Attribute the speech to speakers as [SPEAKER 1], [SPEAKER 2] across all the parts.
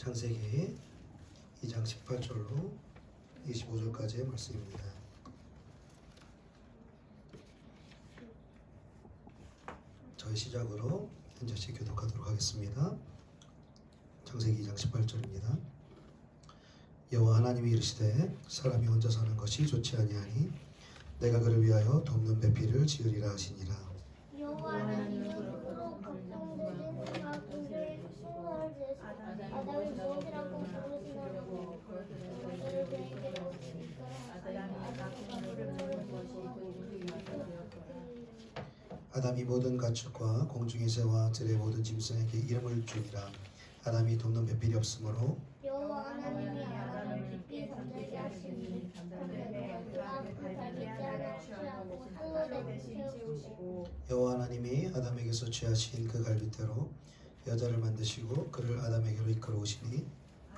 [SPEAKER 1] 창세기 2장 18절로 25절까지의 말씀입니다. 저희 시작으로 한 절씩 교독하도록 하겠습니다. 창세기 2장 18절입니다. 여호와 하나님이 이르시되 사람이 혼자 사는 것이 좋지 아니하니 내가 그를 위하여 돕는 배필을 지으리라 하시니라.
[SPEAKER 2] 여호와는 이름으로 각종되는 가군들 수고를 제시고 아담을 무엇이라고 부르시냐고 그들을 그에게 넣으시니까
[SPEAKER 1] 아담이 모든 가축과 공중의 새와 들의 모든 짐승에게 이름을 주니라. 아담이 돕는 배필이 없으므로
[SPEAKER 2] 여호와 하나님이 아담을 깊이 잠들게 하시니 그가 바다에 하나 취하고 또 대신 채우시고
[SPEAKER 1] 여호와 하나님이 아담에게서 취하신 그 갈빗대로 여자를 만드시고 그를 아담에게로 이끌어 오시니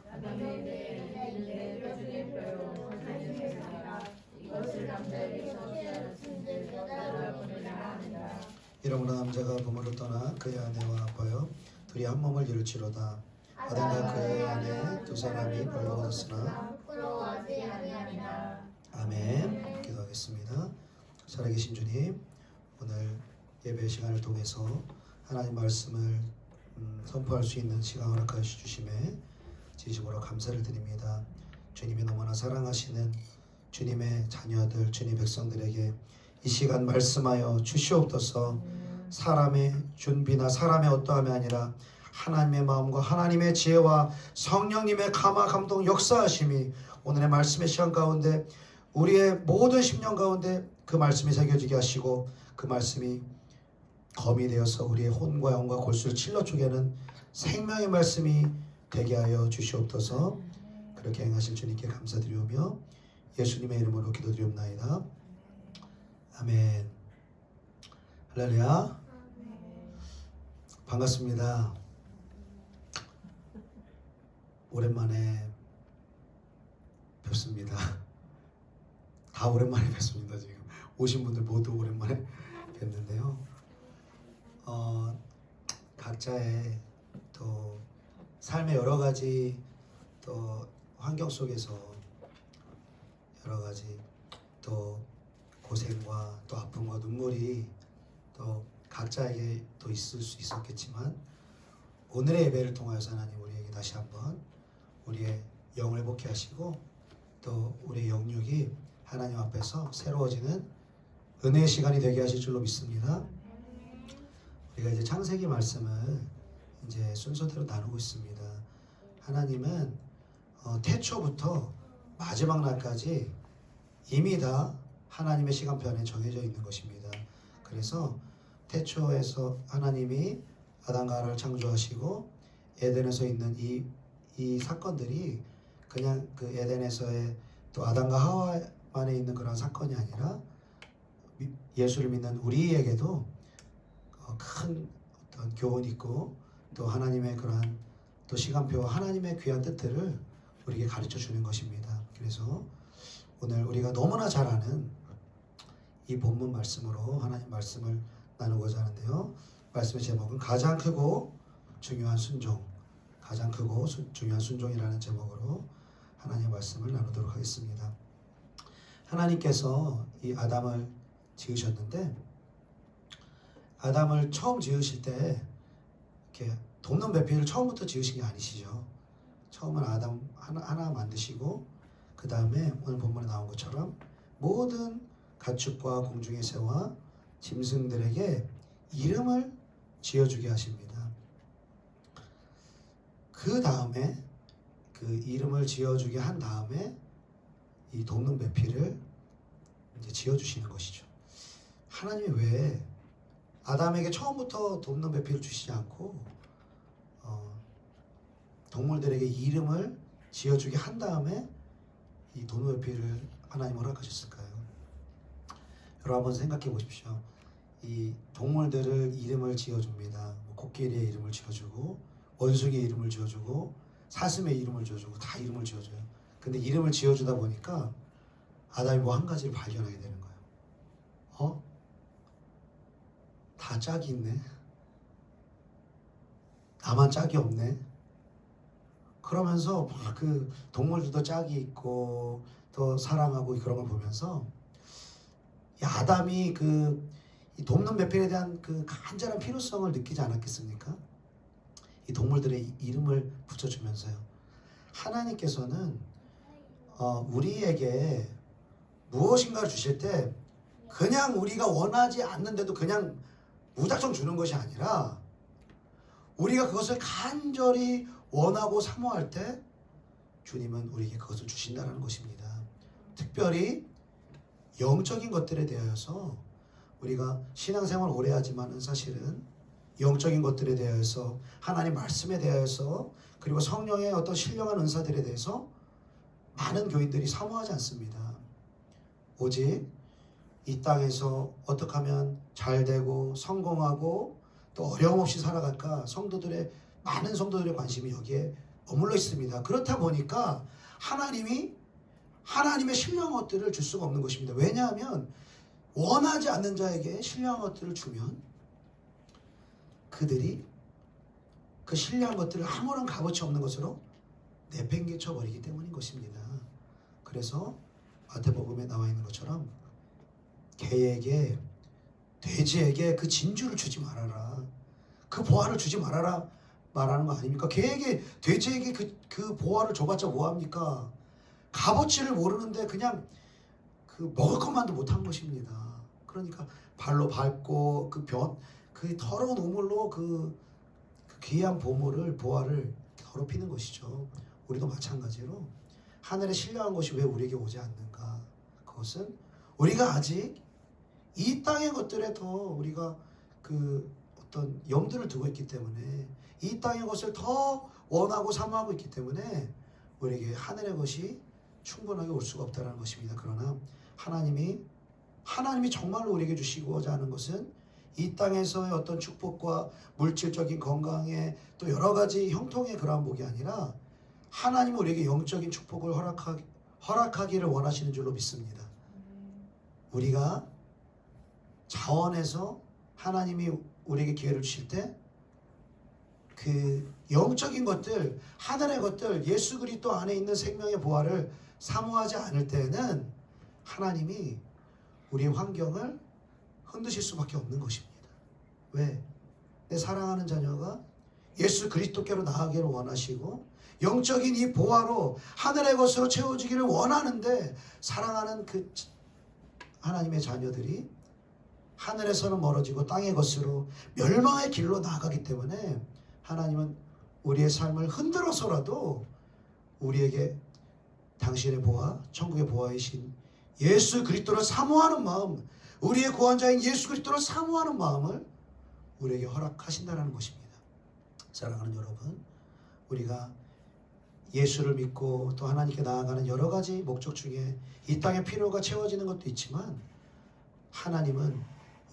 [SPEAKER 2] 아담에게 내 뼈 중에 뼈요 하나님의 사라 이것을 남자에게서 취하였은즉 여자를 보내라 하니라.
[SPEAKER 1] 이러므로 남자가 부모를 떠나 그의 아내와 아파여 둘이 한 몸을 이룰지로다. 아담과 그의 아내 두 사람이 벌거벗었으나
[SPEAKER 2] 부끄러워하지 아니하니라.
[SPEAKER 1] 아멘. 기도하겠습니다. 살아계신 주님, 오늘 예배 시간을 통해서 하나님 말씀을 선포할 수 있는 시간 허락하여 주심에 진심으로 감사를 드립니다. 주님이 너무나 사랑하시는 주님의 자녀들, 주님 백성들에게 이 시간 말씀하여 주시옵소서. 사람의 준비나 사람의 어떠함이 아니라 하나님의 마음과 하나님의 지혜와 성령님의 감화 감동 역사하심이 오늘의 말씀의 시간 가운데 우리의 모든 심령 가운데 그 말씀이 새겨지게 하시고 그 말씀이 검이 되어서 우리의 혼과 영과 골수를 찔러 쪼개는 생명의 말씀이 되게 하여 주시옵소서. 그렇게 행하실 주님께 감사드리오며 예수님의 이름으로 기도드리옵나이다. 아멘. 할렐루야. 반갑습니다. 오랜만에 뵙습니다. 다 오랜만에 뵙습니다. 지금 오신 분들 모두 오랜만에 뵙는데요. 각자의 또 삶의 여러 가지 또 환경 속에서 여러 가지 또 고생과 또 아픔과 눈물이 또 각자에게 또 있을 수 있었겠지만 오늘의 예배를 통하여서 하나님 우리에게 다시 한번 우리의 영을 회복케 하시고 또 우리의 영육이 하나님 앞에서 새로워지는 은혜의 시간이 되게 하실 줄로 믿습니다. 우리가 이제 창세기 말씀을 이제 순서대로 나누고 있습니다. 하나님은 태초부터 마지막 날까지 이미 다 하나님의 시간표안에 정해져 있는 것입니다. 그래서 태초에서 하나님이 아담과 하와를 창조하시고 에덴에서 있는 이 사건들이 그냥 그 에덴에서의 또 아담과 하와만에 있는 그런 사건이 아니라 예수를 믿는 우리에게도 큰 어떤 교훈이 있고 또 하나님의 그러한 또 시간표와 하나님의 귀한 뜻들을 우리에게 가르쳐 주는 것입니다. 그래서 오늘 우리가 너무나 잘 아는 이 본문 말씀으로 하나님 말씀을 나누고자 하는데요. 말씀의 제목은 가장 크고 중요한 순종, 가장 크고 중요한 순종이라는 제목으로 하나님의 말씀을 나누도록 하겠습니다. 하나님께서 이 아담을 지으셨는데 아담을 처음 지으실 때 이렇게 돕는 배필을 처음부터 지으신 게 아니시죠. 처음은 아담 하나 만드시고 그 다음에 오늘 본문에 나온 것처럼 모든 가축과 공중의 새와 짐승들에게 이름을 지어주게 하십니다. 그 다음에 그 이름을 지어주게 한 다음에 이 돕는 배필을 이제 지어주시는 것이죠. 하나님이 왜 아담에게 처음부터 돕는 배필을 주시지 않고 동물들에게 이름을 지어주게 한 다음에 이 돕는 배필을 하나님 허락하셨을까요? 여러분 한번 생각해 보십시오. 이 동물들을 이름을 지어줍니다. 코끼리의 이름을 지어주고 원숭이의 이름을 지어주고 사슴의 이름을 지어주고 다 이름을 지어줘요. 근데 이름을 지어주다 보니까 아담이 뭐 한 가지를 발견하게 되는 거예요. 다 짝이 있네. 나만 짝이 없네. 그러면서 막 그 동물들도 짝이 있고 또 사랑하고 그런 걸 보면서 이 아담이 이 돕는 배필에 대한 그 간절한 필요성을 느끼지 않았겠습니까? 이 동물들의 이름을 붙여주면서요. 하나님께서는 우리에게 무엇인가를 주실 때 그냥 우리가 원하지 않는데도 그냥 무작정 주는 것이 아니라 우리가 그것을 간절히 원하고 사모할 때 주님은 우리에게 그것을 주신다는 것입니다. 특별히 영적인 것들에 대하여서 우리가 신앙생활 오래 하지만은 사실은 영적인 것들에 대하여서 하나님 말씀에 대하여서 그리고 성령의 어떤 신령한 은사들에 대해서 많은 교인들이 사모하지 않습니다. 오직 이 땅에서 어떻게 하면 잘 되고 성공하고 또 어려움 없이 살아갈까 많은 성도들의 관심이 여기에 머물러 있습니다. 그렇다 보니까 하나님의 신령한 것들을 줄 수가 없는 것입니다. 왜냐하면 원하지 않는 자에게 신령한 것들을 주면 그들이 그 신령한 것들을 아무런 값어치 없는 것으로 내팽개쳐 버리기 때문인 것입니다. 그래서 마태복음에 나와 있는 것처럼 돼지에게 그 진주를 주지 말아라, 그 보화를 주지 말아라 말하는 거 아닙니까? 돼지에게 그 보화를 줘봤자 뭐합니까? 값어치를 모르는데 그냥 그 먹을 것만도 못한 것입니다. 그러니까 발로 밟고 그 더러운 우물로 그 귀한 보화를 더럽히는 것이죠. 우리도 마찬가지로 하늘의 신령한 것이 왜 우리에게 오지 않는가? 그것은 우리가 아직 이 땅의 것들에 더 우리가 그 어떤 염두를 두고 있기 때문에 이 땅의 것을 더 원하고 사모하고 있기 때문에 우리에게 하늘의 것이 충분하게 올 수가 없다는 것입니다. 그러나 하나님이 정말로 우리에게 주시고자 하는 것은 이 땅에서의 어떤 축복과 물질적인 건강에 또 여러 가지 형통의 그러한 복이 아니라 하나님은 우리에게 영적인 축복을 허락하기를 원하시는 줄로 믿습니다. 우리가 자원해서 하나님이 우리에게 기회를 주실 때 그 영적인 것들, 하늘의 것들, 예수 그리스도 안에 있는 생명의 보화를 사모하지 않을 때에는 하나님이 우리의 환경을 흔드실 수밖에 없는 것입니다. 왜? 내 사랑하는 자녀가 예수 그리스도께로 나아가기를 원하시고 영적인 이 보화로 하늘의 것으로 채워지기를 원하는데 사랑하는 그 하나님의 자녀들이 하늘에서는 멀어지고 땅의 것으로 멸망의 길로 나아가기 때문에 하나님은 우리의 삶을 흔들어서라도 우리에게 당신의 보화, 천국의 보화이신 예수 그리스도를 사모하는 마음, 우리의 구원자인 예수 그리스도를 사모하는 마음을 우리에게 허락하신다는 것입니다. 사랑하는 여러분, 우리가 예수를 믿고 또 하나님께 나아가는 여러 가지 목적 중에 이 땅의 필요가 채워지는 것도 있지만 하나님은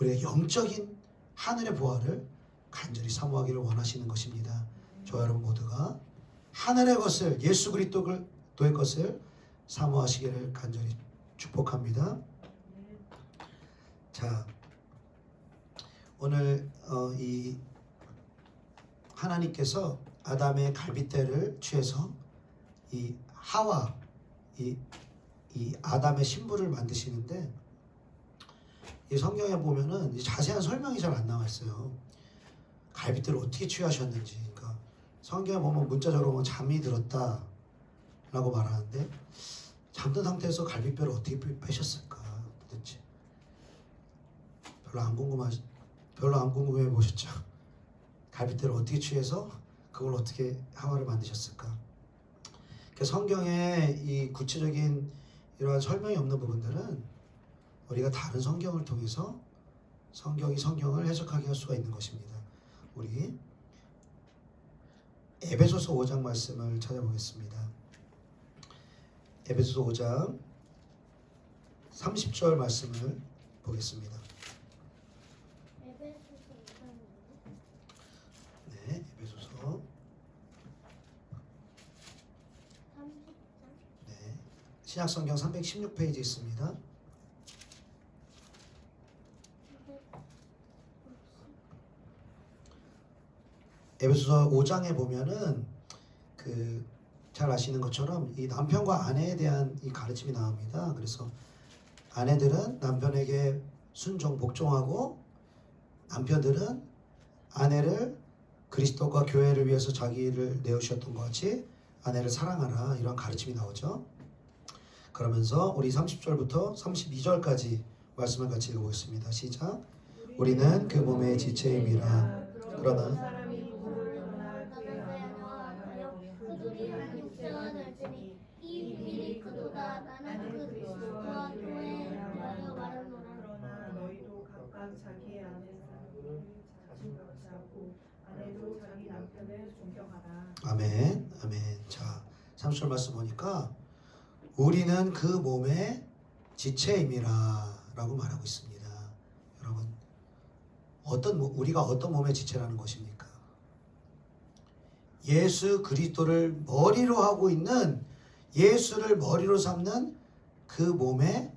[SPEAKER 1] 우리의 영적인 하늘의 보화를 간절히 사모하기를 원하시는 것입니다. 저와 여러분 모두가 하늘의 것을, 예수 그리스도의 것을 사모하시기를 간절히 축복합니다. 자, 오늘 이 하나님께서 아담의 갈빗대를 취해서 이 하와 이 아담의 신부를 만드시는데 이 성경에 보면은 자세한 설명이 잘 안 나와 있어요. 갈빗대를 어떻게 취하셨는지. 그러니까 성경에 보면 문자적으로 보면 잠이 들었다라고 말하는데 잠든 상태에서 갈빗뼈를 어떻게 빼셨을까 도대체. 별로 안 궁금해 보셨죠? 갈빗대를 어떻게 취해서 그걸 어떻게 하와를 만드셨을까? 그러니까 성경에 이 구체적인 이러한 설명이 없는 부분들은 우리가 다른 성경을 통해서 성경이 성경을 해석하게 할 수가 있는 것입니다. 우리 에베소서 5장 말씀을 찾아보겠습니다. 에베소서 5장 30절 말씀을 보겠습니다. 네, 에베소서
[SPEAKER 2] 30장?
[SPEAKER 1] 네, 신약성경 316페이지 있습니다. 에베소서 5장에 보면은 그 잘 아시는 것처럼 이 남편과 아내에 대한 이 가르침이 나옵니다. 그래서 아내들은 남편에게 순종 복종하고 남편들은 아내를 그리스도과 교회를 위해서 자기를 내어주셨던 것 같이 아내를 사랑하라, 이런 가르침이 나오죠. 그러면서 우리 30절부터 32절까지 말씀을 같이 읽어보겠습니다. 시작. 우리는 그 몸의 지체임이라. 그러나
[SPEAKER 2] 사람이 부부를 떠나 그의 아내와 아가여 그들이 한 육체가 될지니 이 비밀이 크도다. 나는 그 그리스도와 교회에 대하여 말하노라. 그러나 너희도 각각 자기의 아내를 자신같이 하고 아내도 자기 남편을 존경하라.
[SPEAKER 1] 아멘, 아멘. 자, 30절 말씀 보니까 우리는 그 몸의 지체임이라 라고 말하고 있습니다. 여러분, 우리가 어떤 몸의 지체라는 것입니까? 예수 그리스도를 머리로 하고 있는, 예수를 머리로 삼는 그 몸의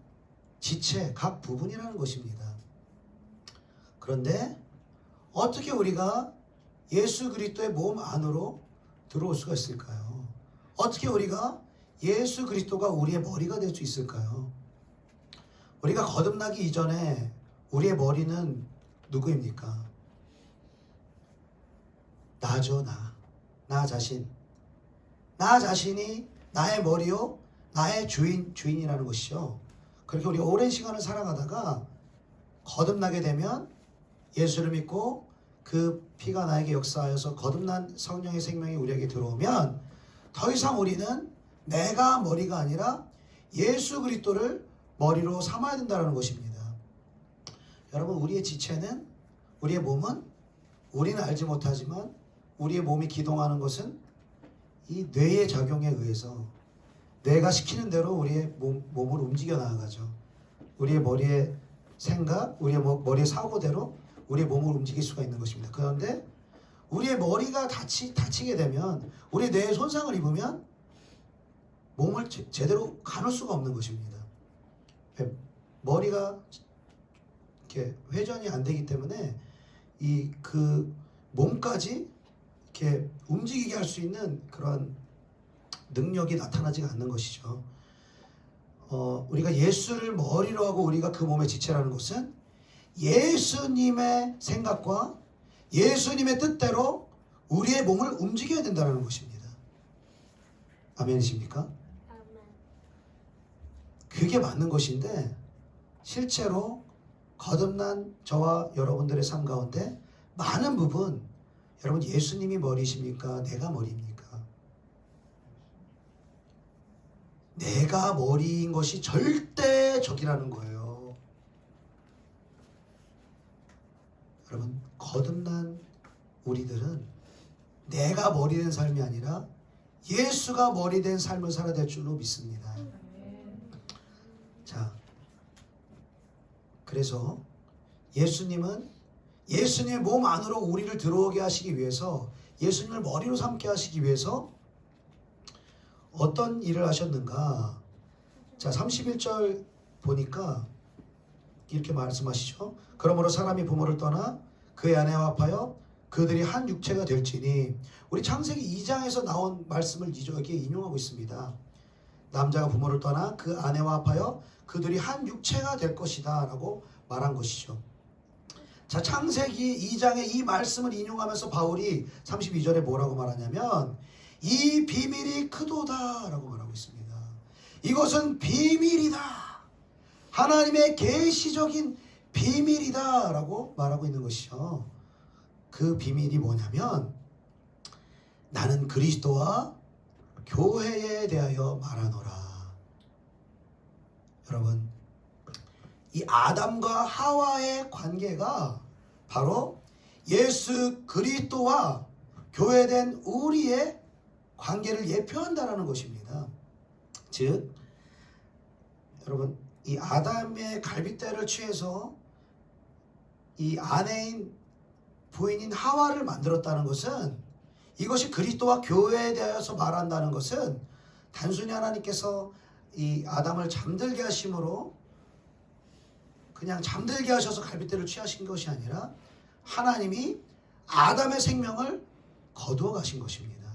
[SPEAKER 1] 지체, 각 부분이라는 것입니다. 그런데 어떻게 우리가 예수 그리스도의 몸 안으로 들어올 수가 있을까요? 어떻게 우리가 예수 그리스도가 우리의 머리가 될 수 있을까요? 우리가 거듭나기 이전에 우리의 머리는 누구입니까? 나죠, 나 자신. 나 자신이 나의 머리요, 나의 주인이라는 것이죠. 그렇게 우리가 오랜 시간을 살아가다가 거듭나게 되면, 예수를 믿고 그 피가 나에게 역사하여서 거듭난 성령의 생명이 우리에게 들어오면 더 이상 우리는 내가 머리가 아니라 예수 그리스도를 머리로 삼아야 된다는 것입니다. 여러분, 우리의 지체는, 우리의 몸은 우리는 알지 못하지만 우리의 몸이 기동하는 것은 이 뇌의 작용에 의해서, 뇌가 시키는 대로 우리의 몸을 움직여 나가죠. 우리의 머리의 생각, 우리의 머리의 사고대로 우리의 몸을 움직일 수가 있는 것입니다. 그런데 우리의 머리가 다치게 되면, 우리의 뇌에 손상을 입으면 몸을 제대로 가눌 수가 없는 것입니다. 머리가 이렇게 회전이 안 되기 때문에 그 몸까지 이렇게 움직이게 할 수 있는 그런 능력이 나타나지가 않는 것이죠. 우리가 예수를 머리로 하고 우리가 그 몸의 지체라는 것은 예수님의 생각과 예수님의 뜻대로 우리의 몸을 움직여야 된다는 것입니다. 아멘이십니까? 그게 맞는 것인데, 실제로 거듭난 저와 여러분들의 삶 가운데 많은 부분, 여러분, 예수님이 머리십니까? 내가 머리입니까? 내가 머리인 것이 절대 적이라는 거예요. 여러분, 거듭난 우리들은 내가 머리 된 삶이 아니라 예수가 머리 된 삶을 살아야 될 줄로 믿습니다. 자, 그래서 예수님은 예수님의 몸 안으로 우리를 들어오게 하시기 위해서, 예수님을 머리로 삼게 하시기 위해서 어떤 일을 하셨는가? 자, 31절 보니까 이렇게 말씀하시죠. 그러므로 사람이 부모를 떠나 그의 아내와 합하여 그들이 한 육체가 될지니. 우리 창세기 2장에서 나온 말씀을 여기에 인용하고 있습니다. 남자가 부모를 떠나 그 아내와 합하여 그들이 한 육체가 될 것이다 라고 말한 것이죠. 자, 창세기 2장의 이 말씀을 인용하면서 바울이 32절에 뭐라고 말하냐면, 이 비밀이 크도다 라고 말하고 있습니다. 이것은 비밀이다, 하나님의 계시적인 비밀이다 라고 말하고 있는 것이죠. 그 비밀이 뭐냐면, 나는 그리스도와 교회에 대하여 말하노라. 여러분, 이 아담과 하와의 관계가 바로 예수 그리스도와 교회된 우리의 관계를 예표한다는 것입니다. 즉, 여러분, 이 아담의 갈빗대를 취해서 이 아내인 부인인 하와를 만들었다는 것은, 이것이 그리스도와 교회에 대해서 말한다는 것은 단순히 하나님께서 이 아담을 잠들게 하심으로 그냥 잠들게 하셔서 갈빗대를 취하신 것이 아니라 하나님이 아담의 생명을 거두어 가신 것입니다.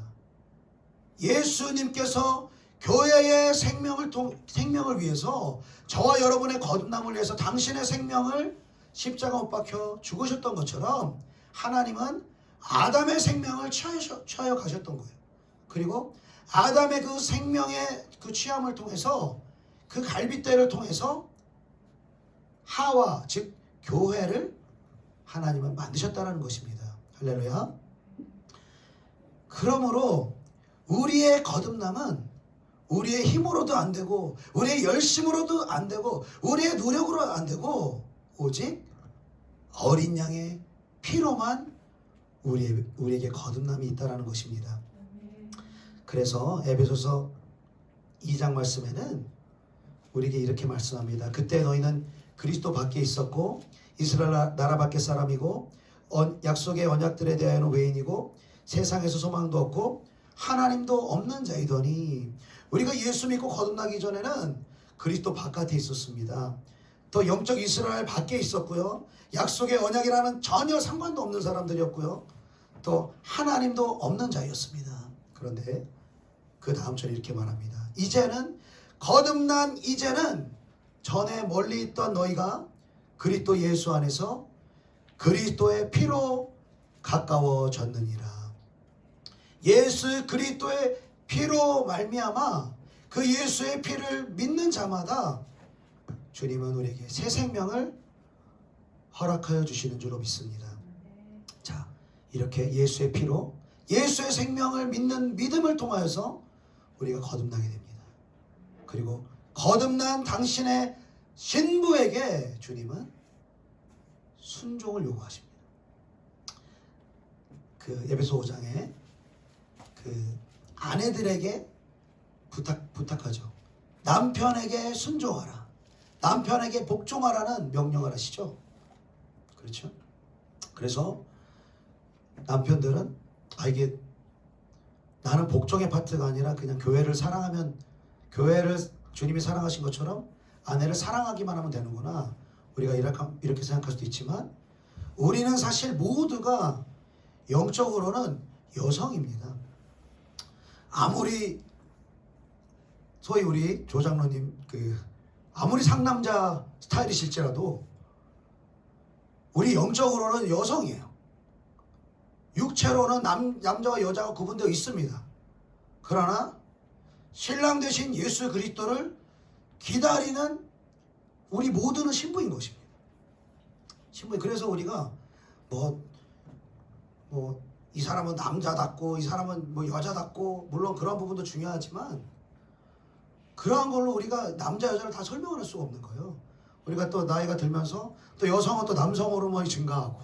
[SPEAKER 1] 예수님께서 교회의 생명을 위해서 저와 여러분의 거듭남을 위해서 당신의 생명을 십자가 못 박혀 죽으셨던 것처럼 하나님은 아담의 생명을 취하여 가셨던 거예요. 그리고 아담의 그 생명의 그 취함을 통해서 그 갈빗대를 통해서 하와 즉 교회를 하나님은 만드셨다는 것입니다. 할렐루야. 그러므로 우리의 거듭남은 우리의 힘으로도 안 되고 우리의 열심으로도 안 되고 우리의 노력으로 안 되고 오직 어린 양의 피로만 우리에게 거듭남이 있다는 것입니다. 그래서 에베소서 2장 말씀에는 우리에게 이렇게 말씀합니다. 그때 너희는 그리스도 밖에 있었고 이스라엘 나라 밖의 사람이고 약속의 언약들에 대하여는 외인이고 세상에서 소망도 없고 하나님도 없는 자이더니 우리가 예수 믿고 거듭나기 전에는 그리스도 바깥에 있었습니다. 또 영적 이스라엘 밖에 있었고요. 약속의 언약이라는 전혀 상관도 없는 사람들이었고요. 또 하나님도 없는 자였습니다. 그런데 그 다음 절에 이렇게 말합니다. 이제는 거듭난 이제는 전에 멀리 있던 너희가 그리스도 예수 안에서 그리스도의 피로 가까워졌느니라. 예수 그리스도의 피로 말미암아 그 예수의 피를 믿는 자마다 주님은 우리에게 새 생명을 허락하여 주시는 줄로 믿습니다. 자, 이렇게 예수의 피로 예수의 생명을 믿는 믿음을 통하여서 우리가 거듭나게 됩니다. 그리고 거듭난 당신의 신부에게 주님은 순종을 요구하십니다. 그 에베소 5장에 그 아내들에게 부탁하죠. 남편에게 순종하라. 남편에게 복종하라는 명령을 하시죠. 그렇죠? 그래서 남편들은 이게 나는 복종의 파트가 아니라 그냥 교회를 사랑하면 교회를 주님이 사랑하신 것처럼 아내를 사랑하기만 하면 되는구나. 우리가 이렇게 생각할 수도 있지만 우리는 사실 모두가 영적으로는 여성입니다. 아무리 소위 우리 조장로님 아무리 상남자 스타일이실지라도 우리 영적으로는 여성이에요. 육체로는 남자와 여자가 구분되어 있습니다. 그러나 신랑 되신 예수 그리스도를 기다리는 우리 모두는 신부인 것입니다. 신부. 그래서 우리가 이 사람은 남자답고 이 사람은 여자답고 물론 그런 부분도 중요하지만 그러한 걸로 우리가 남자 여자를 다 설명을 할 수가 없는 거예요. 우리가 또 나이가 들면서 또 여성은 또 남성 호르몬이 증가하고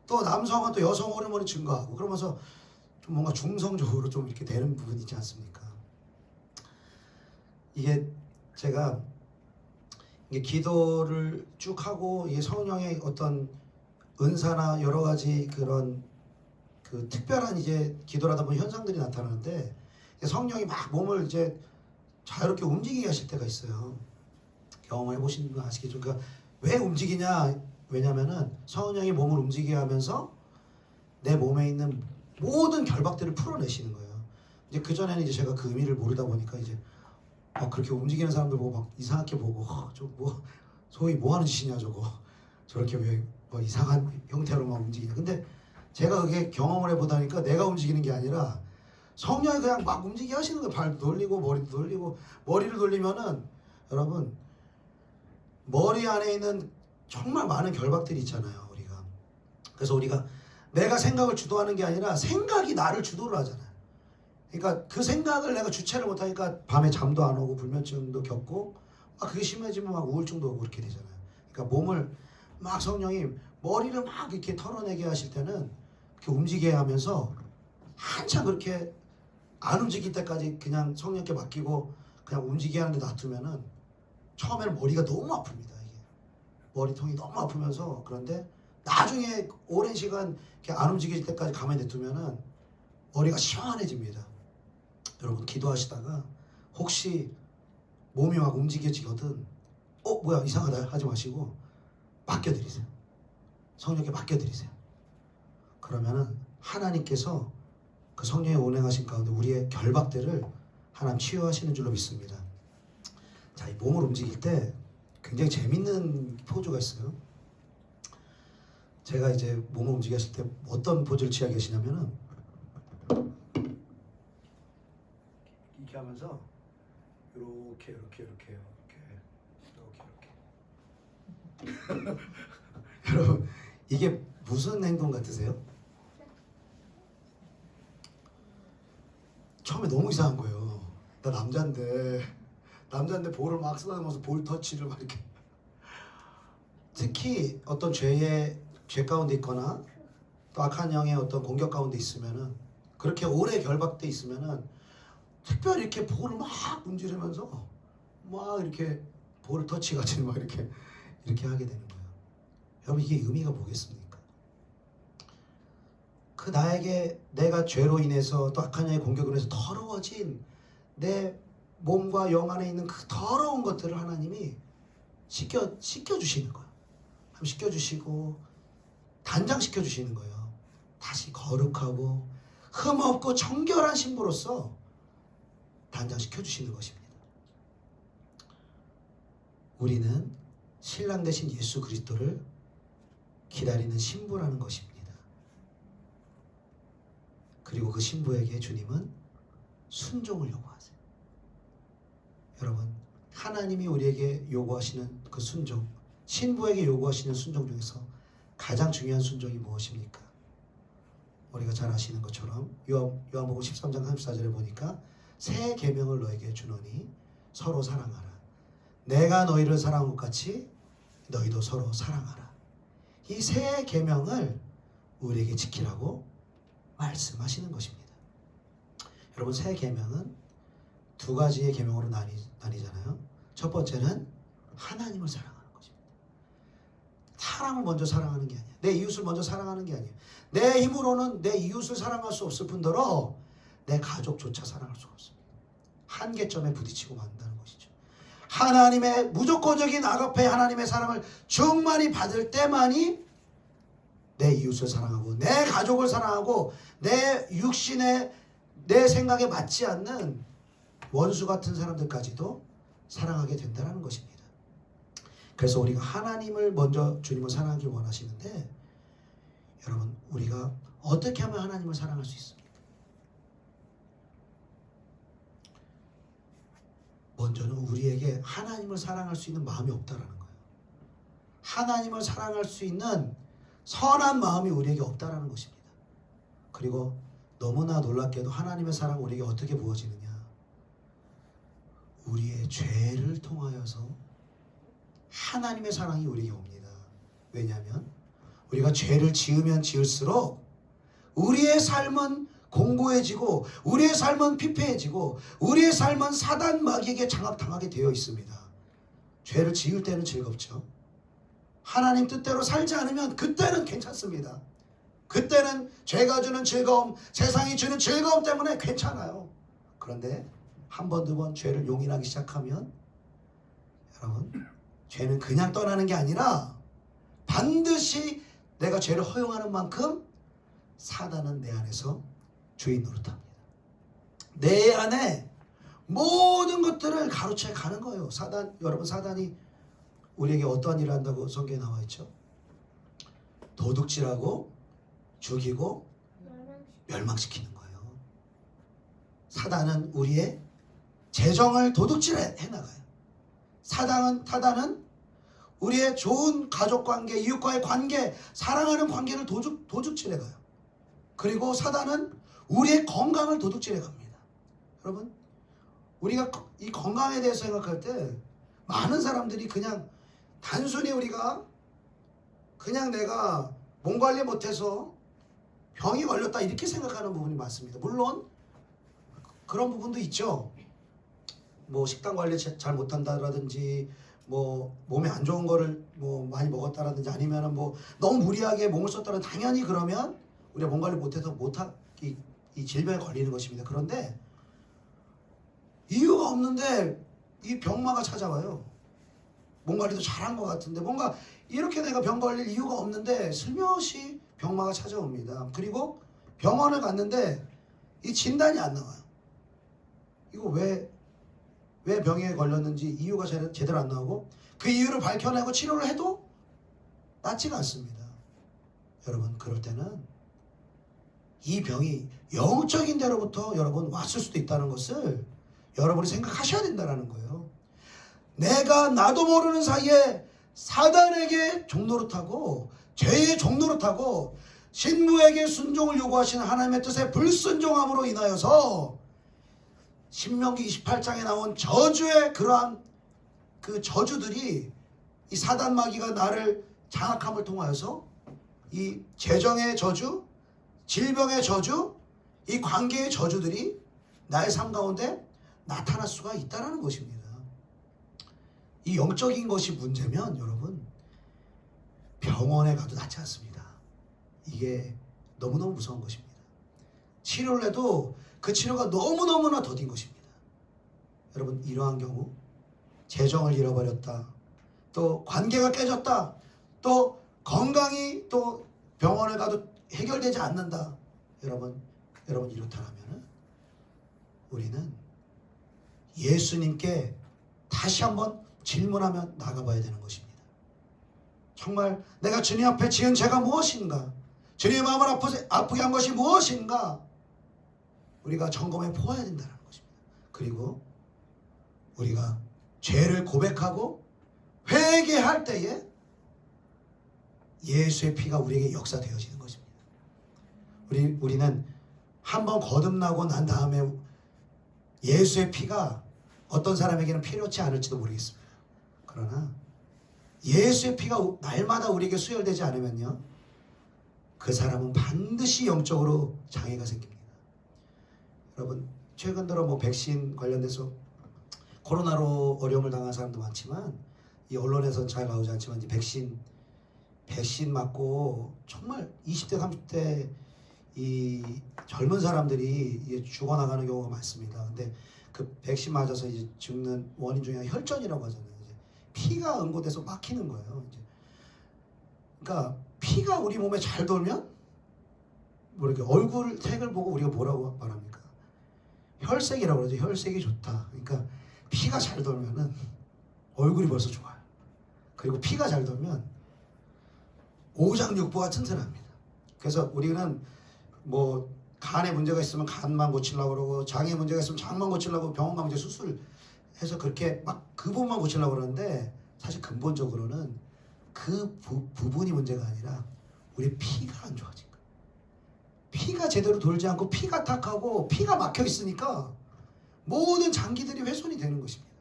[SPEAKER 1] 또 남성은 또 여성 호르몬이 증가하고 그러면서 좀 뭔가 중성적으로 좀 이렇게 되는 부분이 있지 않습니까? 이게 제가 기도를 쭉 하고 이 성령의 어떤 은사나 여러 가지 그런 그 특별한 이제 기도를 하다 보면 현상들이 나타나는데 성령이 막 몸을 이제 자유롭게 움직이게 하실 때가 있어요. 경험해 보신 분 아시겠죠? 그러니까 왜 움직이냐? 왜냐면은 성령이 몸을 움직이게 하면서 내 몸에 있는 모든 결박들을 풀어내시는 거예요. 이제 그 전에는 이제 제가 그 의미를 모르다 보니까 이제 그렇게 움직이는 사람들 보고 막 이상하게 보고 소위 뭐 하는 짓이냐 저거 저렇게 왜 이상한 형태로만 움직이냐. 근데 제가 그게 경험을 해보다니까 내가 움직이는 게 아니라 성령이 그냥 막 움직이게 하시는 거예요. 발도 돌리고 머리도 돌리고 머리를 돌리면은 여러분 머리 안에 있는 정말 많은 결박들이 있잖아요. 우리가 그래서 우리가 내가 생각을 주도하는 게 아니라 생각이 나를 주도를 하잖아요. 그러니까 그 생각을 내가 주체를 못하니까 밤에 잠도 안 오고 불면증도 겪고 그게 심해지면 막 우울증도 오고 그렇게 되잖아요. 그러니까 몸을 막 성령이 머리를 막 이렇게 털어내게 하실 때는 이렇게 움직이게 하면서 한참 그렇게 안 움직일 때까지 그냥 성령께 맡기고 그냥 움직이게 하는데 놔두면은 처음에는 머리가 너무 아픕니다. 이게 머리통이 너무 아프면서 그런데 나중에 오랜 시간 이렇게 안 움직일 때까지 가만히 냅두면은 머리가 시원해집니다. 여러분 기도하시다가 혹시 몸이 막 움직여지거든 뭐야 이상하다 하지 마시고 맡겨드리세요. 성령께 맡겨드리세요. 그러면은 하나님께서 그 성령의 운행하신 가운데 우리의 결박들을 하나님 치유하시는 줄로 믿습니다. 자, 이 몸을 움직일 때 굉장히 재밌는 포즈가 있어요. 제가 이제 몸을 움직였을 때 어떤 포즈를 취하게 하시냐면은 이렇게 하면서 이렇게 여러분, 이게 무슨 행동 같으세요? 처음에 너무 이상한 거예요. 나 남자인데 볼을 막 쏟아내면서 볼 터치를 막 이렇게. 특히 어떤 죄 가운데 있거나 또 악한 영의 어떤 공격 가운데 있으면은, 그렇게 오래 결박돼 있으면은 특별히 이렇게 볼을 막 문지르면서 막 이렇게 볼을 터치같이 막 이렇게 하게 되는 거예요. 여러분, 이게 의미가 뭐겠습니까? 그 나에게 내가 죄로 인해서 또 악한 영의 공격으로 인해서 더러워진 내 몸과 영 안에 있는 그 더러운 것들을 하나님이 씻겨주시는 거예요. 씻겨주시고 단장시켜 주시는 거예요. 다시 거룩하고 흠없고 정결한 신부로서 단장시켜 주시는 것입니다. 우리는 신랑 되신 예수 그리스도를 기다리는 신부라는 것입니다. 그리고 그 신부에게 주님은 순종을 요구하세요. 여러분, 하나님이 우리에게 요구하시는 그 순종, 신부에게 요구하시는 순종 중에서 가장 중요한 순종이 무엇입니까? 우리가 잘 아시는 것처럼 요한복음 13장 34절에 보니까 새 계명을 너에게 주노니 서로 사랑하라. 내가 너희를 사랑한 것 같이 너희도 서로 사랑하라. 이 새 계명을 우리에게 지키라고 말씀하시는 것입니다. 여러분, 새 계명은 두 가지의 계명으로 나뉘잖아요. 첫 번째는 하나님을 사랑하는 것입니다. 사람을 먼저 사랑하는 게 아니야. 내 이웃을 먼저 사랑하는 게 아니야. 내 힘으로는 내 이웃을 사랑할 수 없을 뿐더러 내 가족조차 사랑할 수가 없습니다. 한계점에 부딪히고 만다는 것이죠. 하나님의 무조건적인 아가페, 하나님의 사랑을 충만히 받을 때만이 내 이웃을 사랑하고 내 가족을 사랑하고 내 육신에 내 생각에 맞지 않는 원수 같은 사람들까지도 사랑하게 된다는 것입니다. 그래서 우리가 하나님을 먼저 주님을 사랑하길 원하시는데, 여러분, 우리가 어떻게 하면 하나님을 사랑할 수 있습니까? 먼저는 우리에게 하나님을 사랑할 수 있는 마음이 없다라는 거예요. 하나님을 사랑할 수 있는 선한 마음이 우리에게 없다라는 것입니다. 그리고 너무나 놀랍게도 하나님의 사랑은 우리에게 어떻게 부어지느냐? 우리의 죄를 통하여서 하나님의 사랑이 우리에게 옵니다. 왜냐하면 우리가 죄를 지으면 지을수록 우리의 삶은 공고해지고 우리의 삶은 피폐해지고 우리의 삶은 사단 마귀에게 장악당하게 되어 있습니다. 죄를 지을 때는 즐겁죠. 하나님 뜻대로 살지 않으면 그때는 괜찮습니다. 그때는 죄가 주는 즐거움, 세상이 주는 즐거움 때문에 괜찮아요. 그런데 한 번, 두 번 죄를 용인하기 시작하면, 여러분, 죄는 그냥 떠나는 게 아니라 반드시 내가 죄를 허용하는 만큼 사단은 내 안에서 주인 노릇합니다. 내 안에 모든 것들을 가로채 가는 거예요. 여러분, 사단이 우리에게 어떠한 일을 한다고 성경에 나와 있죠? 도둑질하고 죽이고 멸망시키는 거예요. 사단은 우리의 재정을 도둑질해 나가요. 사단은 우리의 좋은 가족관계, 이웃과의 관계, 사랑하는 관계를 도둑질해 가요. 그리고 사단은 우리의 건강을 도둑질해 갑니다. 여러분, 우리가 이 건강에 대해서 생각할 때 많은 사람들이 그냥 단순히 우리가 그냥 내가 몸 관리 못해서 병이 걸렸다 이렇게 생각하는 부분이 많습니다. 물론 그런 부분도 있죠. 뭐 식단 관리 잘 못한다라든지, 뭐 몸에 안 좋은 거를 뭐 많이 먹었다라든지, 아니면은 뭐 너무 무리하게 몸을 썼다라, 당연히 그러면 우리가 몸 관리 못해서 이 질병에 걸리는 것입니다. 그런데 이유가 없는데 이 병마가 찾아와요. 몸 관리도 잘한 것 같은데 뭔가 이렇게 내가 병 걸릴 이유가 없는데 슬며시 병마가 찾아옵니다. 그리고 병원을 갔는데 이 진단이 안 나와요. 이거 왜 병에 걸렸는지 이유가 제대로 안 나오고 그 이유를 밝혀내고 치료를 해도 낫지가 않습니다. 여러분, 그럴 때는 이 병이 영적인 데로부터 여러분 왔을 수도 있다는 것을 여러분이 생각하셔야 된다는 거예요. 내가 나도 모르는 사이에 사단에게 종노릇하고 죄의 종노릇하고 신부에게 순종을 요구하시는 하나님의 뜻에 불순종함으로 인하여서 신명기 28장에 나온 저주의 그러한 그 저주들이 이 사단 마귀가 나를 장악함을 통하여서 이 재정의 저주, 질병의 저주, 이 관계의 저주들이 나의 삶 가운데 나타날 수가 있다는 것입니다. 이 영적인 것이 문제면 여러분 병원에 가도 낫지 않습니다. 이게 너무너무 무서운 것입니다. 치료를 해도 그 치료가 너무너무나 더딘 것입니다. 여러분, 이러한 경우 재정을 잃어버렸다, 또 관계가 깨졌다, 또 건강이 또 병원을 가도 해결되지 않는다. 여러분 이렇다면 우리는 예수님께 다시 한번 질문하며 나가봐야 되는 것입니다. 정말 내가 주님 앞에 지은 죄가 무엇인가? 주님의 마음을 아프게 한 것이 무엇인가? 우리가 점검해 보아야 된다는 것입니다. 그리고 우리가 죄를 고백하고 회개할 때에 예수의 피가 우리에게 역사되어지는 것입니다. 우리는 한번 거듭나고 난 다음에 예수의 피가 어떤 사람에게는 필요치 않을지도 모르겠습니다. 그러나 예수의 피가 날마다 우리에게 수혈되지 않으면요, 그 사람은 반드시 영적으로 장애가 생깁니다. 여러분, 최근 들어 백신 관련돼서 코로나로 어려움을 당한 사람도 많지만 이 언론에서는 잘 나오지 않지만 이제 백신 맞고 정말 20대 30대 이 젊은 사람들이 죽어나가는 경우가 많습니다. 근데 그 백신 맞아서 이제 죽는 원인 중에 하나가 혈전이라고 하잖아요. 이제 피가 응고돼서 막히는 거예요. 이제 그러니까 피가 우리 몸에 잘 돌면 이렇게 얼굴 색을 보고 우리가 뭐라고 말합니까? 혈색이라고 그러죠. 혈색이 좋다. 그러니까 피가 잘 돌면은 얼굴이 벌써 좋아요. 그리고 피가 잘 돌면 오장육부가 튼튼합니다. 그래서 우리는 간에 문제가 있으면 간만 고치려고 그러고 장에 문제가 있으면 장만 고치려고 병원 가면 이제 수술해서 그렇게 그 부분만 고치려고 그러는데 사실 근본적으로는 그 부분이 문제가 아니라 우리 피가 안 좋아진 거예요. 피가 제대로 돌지 않고 피가 탁하고 피가 막혀 있으니까 모든 장기들이 훼손이 되는 것입니다.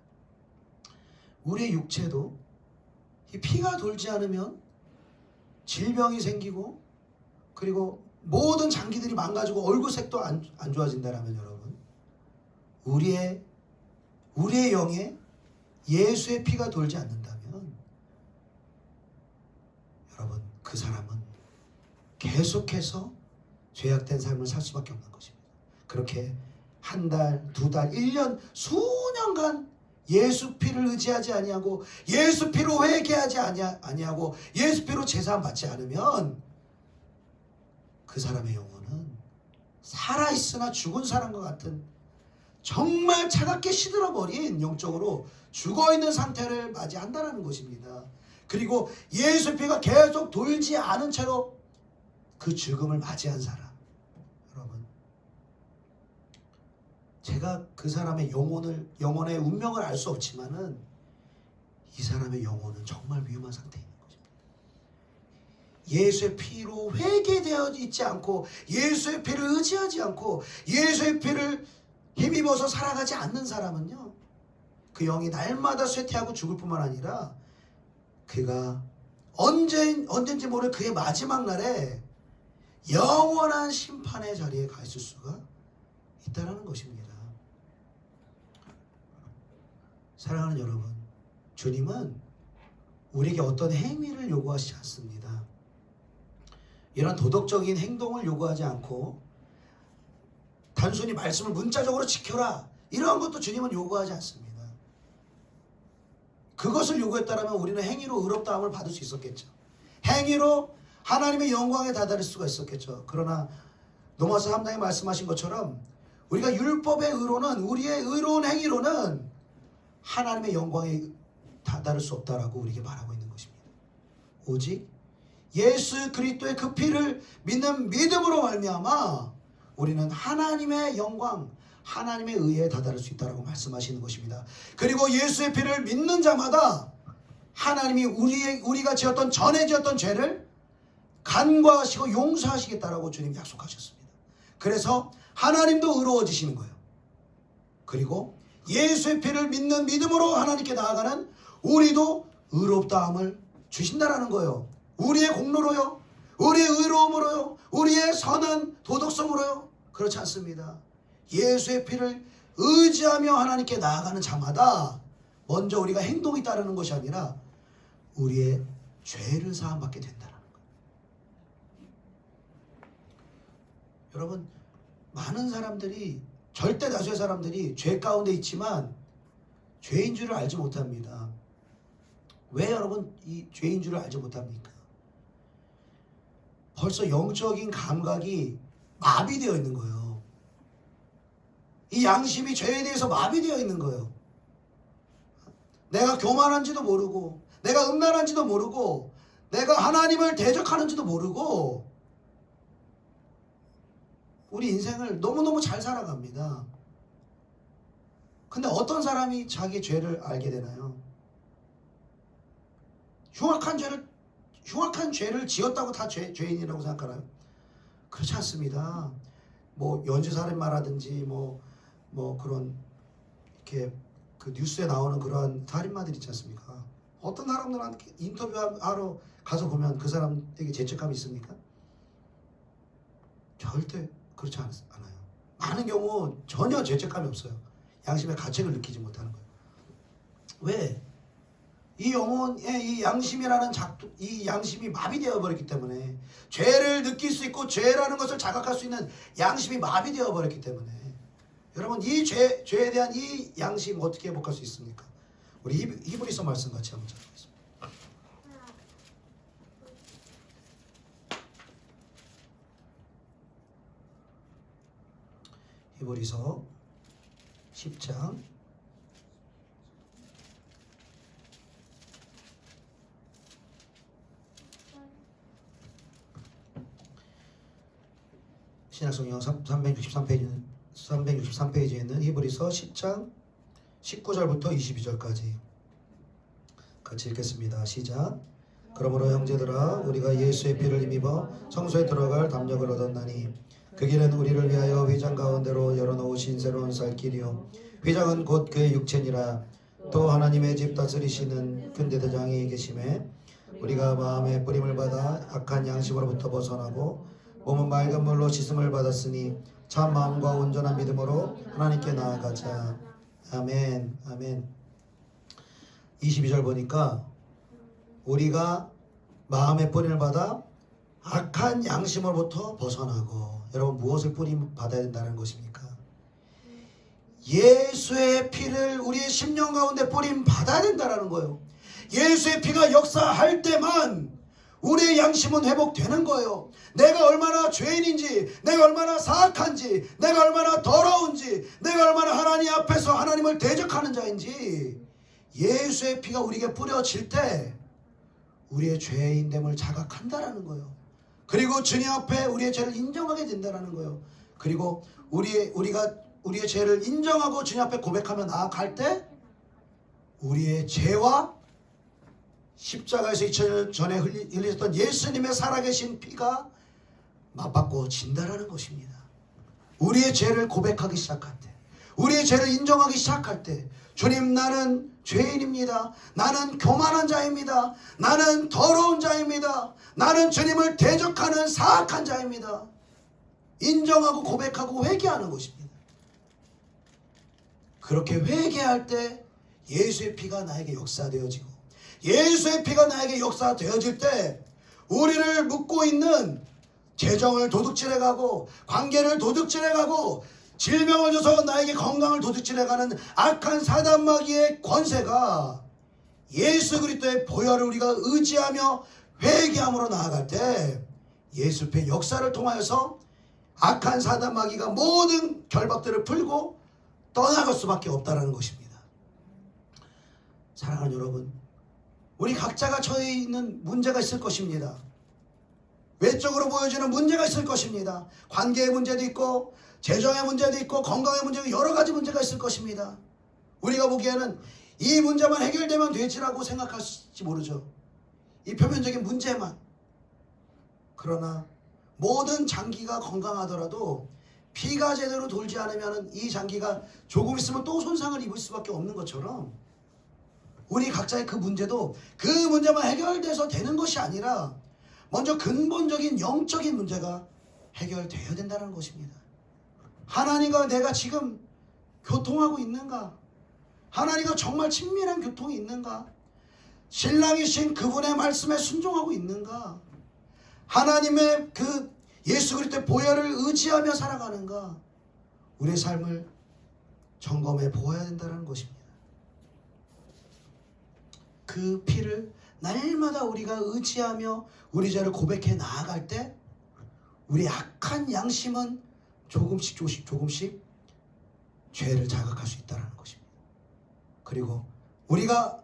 [SPEAKER 1] 우리의 육체도 이 피가 돌지 않으면 질병이 생기고 그리고 모든 장기들이 망가지고 얼굴색도 안 좋아진다라면 여러분, 우리의 영에 예수의 피가 돌지 않는다면 여러분, 그 사람은 계속해서 죄악된 삶을 살 수밖에 없는 것입니다. 그렇게 한 달, 두 달, 1년, 수년간 예수 피를 의지하지 아니하고 예수 피로 회개하지 아니하고 예수 피로 제사함 받지 않으면 그 사람의 영혼은 살아있으나 죽은 사람과 같은 정말 차갑게 시들어버린 영적으로 죽어있는 상태를 맞이한다는 것입니다. 그리고 예수 피가 계속 돌지 않은 채로 그 죽음을 맞이한 사람, 여러분, 제가 그 사람의 영혼의 운명을 알 수 없지만은 이 사람의 영혼은 정말 위험한 상태에 있는 것입니다. 예수의 피로 회개되어 있지 않고 예수의 피를 의지하지 않고 예수의 피를 힘입어서 살아가지 않는 사람은요, 그 영이 날마다 쇠퇴하고 죽을 뿐만 아니라 그가 언젠지 모를 그의 마지막 날에 영원한 심판의 자리에 가 있을 수가 있다는 것입니다. 사랑하는 여러분, 주님은 우리에게 어떤 행위를 요구하시지 않습니다. 이런 도덕적인 행동을 요구하지 않고 단순히 말씀을 문자적으로 지켜라, 이러한 것도 주님은 요구하지 않습니다. 그것을 요구했다면 우리는 행위로 의롭다함을 받을 수 있었겠죠. 행위로 하나님의 영광에 다다를 수가 있었겠죠. 그러나 로마서 3장에 말씀하신 것처럼 우리가 율법의 의로는, 우리의 의로운 행위로는 하나님의 영광에 다다를 수 없다라고 우리에게 말하고 있는 것입니다. 오직 예수 그리스도의 그 피를 믿는 믿음으로 말미암아 우리는 하나님의 영광, 하나님의 의에 다다를 수 있다라고 말씀하시는 것입니다. 그리고 예수의 피를 믿는 자마다 하나님이 우리가 지었던, 전에 지었던 죄를 간과하시고 용서하시겠다라고 주님 약속하셨습니다. 그래서 하나님도 의로워지시는 거예요. 그리고 예수의 피를 믿는 믿음으로 하나님께 나아가는 우리도 의롭다함을 주신다라는 거예요. 우리의 공로로요, 우리의 의로움으로요, 우리의 선한 도덕성으로요. 그렇지 않습니다. 예수의 피를 의지하며 하나님께 나아가는 자마다 먼저 우리가 행동이 따르는 것이 아니라 우리의 죄를 사함받게 된다는 거예요. 여러분, 많은 사람들이, 절대 다수의 사람들이 죄 가운데 있지만 죄인 줄을 알지 못합니다. 왜 여러분 이 죄인 줄을 알지 못합니까? 벌써 영적인 감각이 마비되어 있는 거예요. 이 양심이 죄에 대해서 마비되어 있는 거예요. 내가 교만한지도 모르고, 내가 음란한지도 모르고, 내가 하나님을 대적하는지도 모르고 우리 인생을 너무너무 잘 살아갑니다. 근데 어떤 사람이 자기 죄를 알게 되나요? 흉악한 죄를 지었다고 다 죄인이라고 생각하나요? 그렇지 않습니다. 뭐 연쇄살인마라든지 뭐 그런 이렇게 그 뉴스에 나오는 그런 살인마들 있지 않습니까? 어떤 사람들한테 인터뷰하러 가서 보면 그 사람에게 죄책감이 있습니까? 절대 그렇지 않아요. 많은 경우 전혀 죄책감이 없어요. 양심의 가책을 느끼지 못하는 거예요. 왜? 이 영혼의 이 양심이라는 이 양심이 마비되어 버렸기 때문에, 죄를 느낄 수 있고 죄라는 것을 자각할 수 있는 양심이 마비되어 버렸기 때문에, 여러분 이 죄에 대한 이 양심 어떻게 회복할 수 있습니까? 우리 히브리서 말씀 같이 한번 찾아보겠습니다. 히브리서 10장 363페이지에 있는 히브리서 10장 19절부터 22절까지 같이 읽겠습니다. 시작. 그러므로 형제들아, 우리가 예수의 피를 힘입어 성소에 들어갈 담력을 얻었나니 그 길은 우리를 위하여 휘장 가운데로 열어놓으신 새로운 살 길이요, 휘장은 곧 그의 육체니라. 또 하나님의 집 다스리시는 군대대장이 계심에 우리가 마음의 뿌림을 받아 악한 양심으로부터 벗어나고 몸은 맑은 물로 씻음을 받았으니 참 마음과 온전한 믿음으로 하나님께 나아가자. 아멘. 아멘. 22절 보니까 우리가 마음의 뿌림을 받아 악한 양심으로부터 벗어나고, 여러분 무엇을 뿌림 받아야 된다는 것입니까? 예수의 피를 우리의 심령 가운데 뿌림 받아야 된다는 거예요. 예수의 피가 역사할 때만 우리의 양심은 회복되는 거예요. 내가 얼마나 죄인인지, 내가 얼마나 사악한지, 내가 얼마나 더러운지, 내가 얼마나 하나님 앞에서 하나님을 대적하는 자인지 예수의 피가 우리에게 뿌려질 때 우리의 죄인됨을 자각한다라는 거예요. 그리고 주님 앞에 우리의 죄를 인정하게 된다라는 거예요. 그리고 우리가 우리의 죄를 인정하고 주님 앞에 고백하며 나아갈 때 우리의 죄와 십자가에서 2000년 전에 흘리셨던 예수님의 살아계신 피가 맞받고 진다라는 것입니다. 우리의 죄를 고백하기 시작할 때, 우리의 죄를 인정하기 시작할 때, 주님, 나는 죄인입니다. 나는 교만한 자입니다. 나는 더러운 자입니다. 나는 주님을 대적하는 사악한 자입니다. 인정하고 고백하고 회개하는 것입니다. 그렇게 회개할 때 예수의 피가 나에게 역사되어지고, 예수의 피가 나에게 역사되어질 때 우리를 묶고 있는 재정을 도둑질해가고, 관계를 도둑질해가고, 질병을 줘서 나에게 건강을 도둑질해가는 악한 사단마귀의 권세가 예수 그리스도의 보혈을 우리가 의지하며 회개함으로 나아갈 때 예수의 역사를 통하여서 악한 사단 마귀가 모든 결박들을 풀고 떠나갈 수밖에 없다는 것입니다. 사랑하는 여러분, 우리 각자가 처해 있는 문제가 있을 것입니다. 외적으로 보여지는 문제가 있을 것입니다. 관계의 문제도 있고 재정의 문제도 있고 건강의 문제도 여러 가지 문제가 있을 것입니다. 우리가 보기에는 이 문제만 해결되면 되지라고 생각할지 모르죠. 이 표면적인 문제만. 그러나 모든 장기가 건강하더라도 피가 제대로 돌지 않으면 이 장기가 조금 있으면 또 손상을 입을 수밖에 없는 것처럼 우리 각자의 그 문제도 그 문제만 해결돼서 되는 것이 아니라 먼저 근본적인 영적인 문제가 해결되어야 된다는 것입니다. 하나님과 내가 지금 교통하고 있는가? 하나님과 정말 친밀한 교통이 있는가? 신랑이신 그분의 말씀에 순종하고 있는가? 하나님의 그 예수 그리스도의 보혈을 의지하며 살아가는가? 우리의 삶을 점검해 보아야 된다는 것입니다. 그 피를 날마다 우리가 의지하며 우리 죄를 고백해 나아갈 때 우리 악한 양심은 조금씩 죄를 자각할 수 있다는 것입니다. 그리고 우리가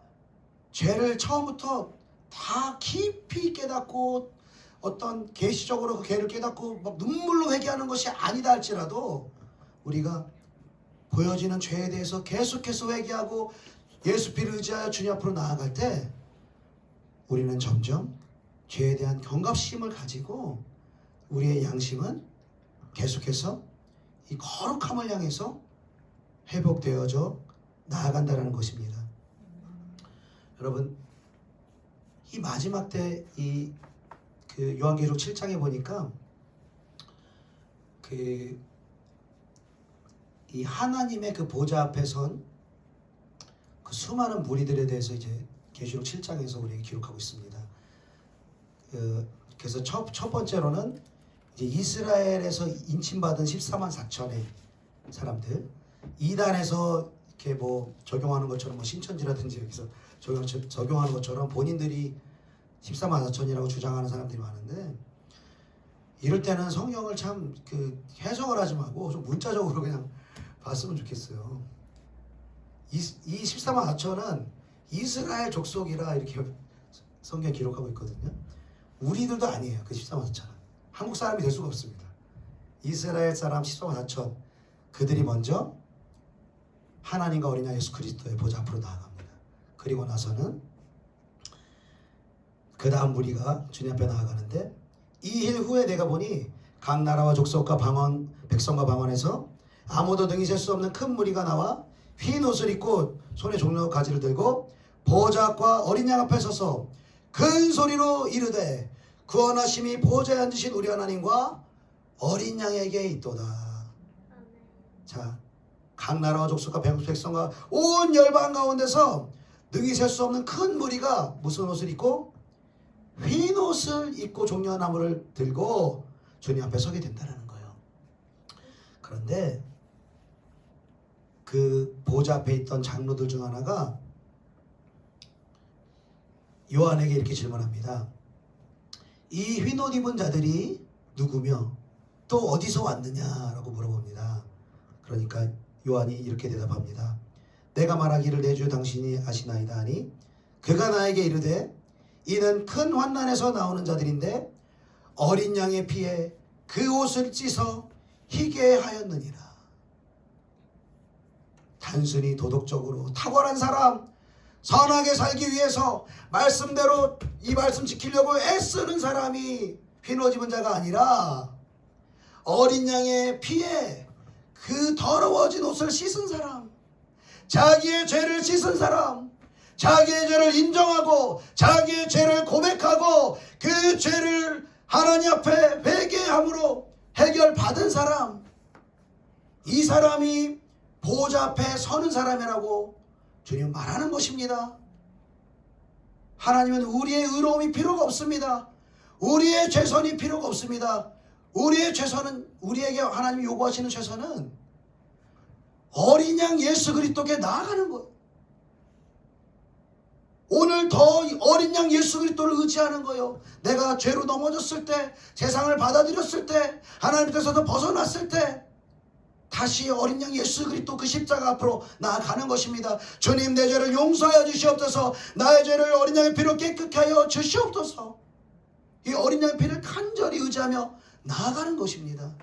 [SPEAKER 1] 죄를 처음부터 다 깊이 깨닫고 어떤 계시적으로 그 죄를 깨닫고 막 눈물로 회개하는 것이 아니다 할지라도 우리가 보여지는 죄에 대해서 계속해서 회개하고 예수 피를 의지하여 주님 앞으로 나아갈 때 우리는 점점 죄에 대한 경각심을 가지고 우리의 양심은 계속해서 이 거룩함을 향해서 회복되어져 나아간다는 것입니다. 여러분, 이 마지막 때 그 요한계시록 7장에 보니까 이 하나님의 그 보좌 앞에 선 그 수많은 무리들에 대해서 이제 계시록 7장에서 우리에게 기록하고 있습니다. 그래서 첫 번째로는 이제 이스라엘에서 인침받은 14만 4천의 사람들, 이단에서 이렇게 뭐 적용하는 것처럼 뭐 신천지라든지 여기서 적용하는 것처럼 본인들이 14만 4천이라고 주장하는 사람들이 많은데, 이럴 때는 성경을 참 그 해석을 하지 말고 좀 문자적으로 그냥 봤으면 좋겠어요. 이 14만 4천은 이스라엘 족속이라 이렇게 성경에 기록하고 있거든요. 우리들도 아니에요. 그 14만 4천은 한국 사람이 될 수가 없습니다. 이스라엘 사람 14만 4천, 그들이 먼저 하나님과 어린 양 예수 그리스도의 보좌 앞으로 나아갑니다. 그리고 나서는 그 다음 무리가 주님 앞에 나아가는데, 이 일 후에 내가 보니 각 나라와 족속과 방언, 백성과 방언에서 아무도 능히 셀 수 없는 큰 무리가 나와 흰 옷을 입고 손에 종려 가지를 들고 보좌 앞과 어린 양 앞에 서서 큰 소리로 이르되 구원하심이 보좌에 앉으신 우리 하나님과 어린 양에게 있도다. 자, 각 나라와 족속과 백성과 온 열방 가운데서 능히 셀 수 없는 큰 무리가 무슨 옷을 입고? 흰 옷을 입고 종려나무를 들고 주님 앞에 서게 된다는 거예요. 그런데 그 보좌 앞에 있던 장로들 중 하나가 요한에게 이렇게 질문합니다. 이 흰 옷 입은 자들이 누구며 또 어디서 왔느냐라고 물어봅니다. 그러니까 요한이 이렇게 대답합니다. 내가 말하기를 내 주 당신이 아시나이다 하니 그가 나에게 이르되 이는 큰 환난에서 나오는 자들인데 어린 양의 피에 그 옷을 찢어 희게 하였느니라. 단순히 도덕적으로 탁월한 사람, 선하게 살기 위해서 말씀대로 이 말씀 지키려고 애쓰는 사람이 흰 옷 입은 자가 아니라 어린 양의 피에 그 더러워진 옷을 씻은 사람, 자기의 죄를 씻은 사람, 자기의 죄를 인정하고 자기의 죄를 고백하고 그 죄를 하나님 앞에 회개함으로 해결받은 사람, 이 사람이 보좌 앞에 서는 사람이라고 주님 말하는 것입니다. 하나님은 우리의 의로움이 필요가 없습니다. 우리의 최선이 필요가 없습니다. 우리의 최선은, 우리에게 하나님이 요구하시는 최선은 어린 양 예수 그리스도께 나아가는 것. 오늘 더 어린 양 예수 그리스도를 의지하는 거예요. 내가 죄로 넘어졌을 때, 세상을 받아들였을 때, 하나님께서도 벗어났을 때 다시 어린 양 예수 그리스도 그 십자가 앞으로 나아가는 것입니다. 주님, 내 죄를 용서하여 주시옵소서. 나의 죄를 어린 양의 피로 깨끗게 하여 주시옵소서. 이 어린 양의 피를 간절히 의지하며 나아가는 것입니다.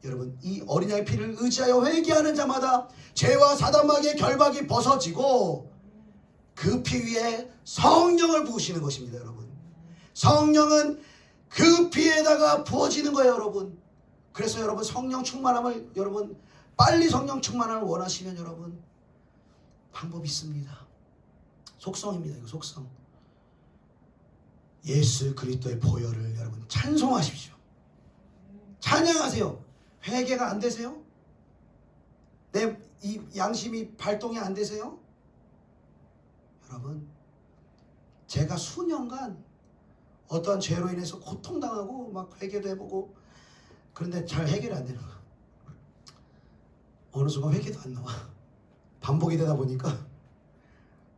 [SPEAKER 1] 여러분, 이 어린 양의 피를 의지하여 회개하는 자마다 죄와 사단마귀의 결박이 벗어지고 그 피 위에 성령을 부으시는 것입니다. 여러분, 성령은 그 피에다가 부어지는 거예요. 여러분, 그래서 여러분 성령 충만함을, 여러분 빨리 성령 충만함을 원하시면 여러분 방법이 있습니다. 속성입니다. 이거 속성. 예수 그리스도의 보혈을 여러분 찬송하십시오. 찬양하세요. 회개가 안 되세요? 내 이 양심이 발동이 안 되세요? 여러분, 제가 수년간 어떠한 죄로 인해서 고통당하고 막 회개도 해보고 그런데 잘 해결이 안 되는 거야. 어느 순간 회개도 안 나와. 반복이 되다 보니까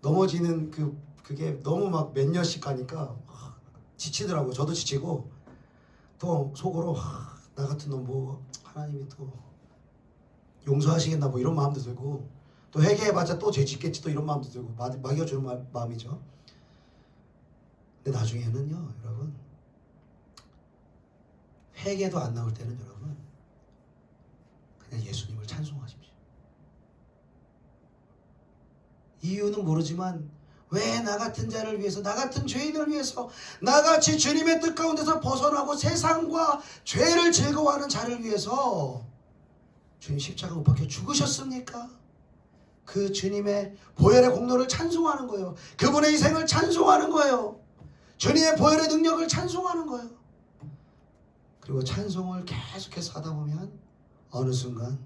[SPEAKER 1] 넘어지는 그게 너무 막 몇 년씩 가니까 지치더라고요. 저도 지치고 또 속으로 나 같은 놈 뭐 하나님이 또 용서하시겠나 뭐 이런 마음도 들고, 또 회개해봤자 또 죄 짓겠지 또 이런 마음도 들고, 막여주는 마음이죠. 근데 나중에는요 여러분, 회개도 안 나올 때는 여러분 그냥 예수님을 찬송하십시오. 이유는 모르지만 왜 나 같은 자를 위해서, 나 같은 죄인을 위해서, 나같이 주님의 뜻 가운데서 벗어나고 세상과 죄를 즐거워하는 자를 위해서 주님 십자가 못 박혀 죽으셨습니까? 그 주님의 보혈의 공로를 찬송하는 거예요. 그분의 희생을 찬송하는 거예요. 주님의 보혈의 능력을 찬송하는 거예요. 그리고 찬송을 계속해서 하다 보면 어느 순간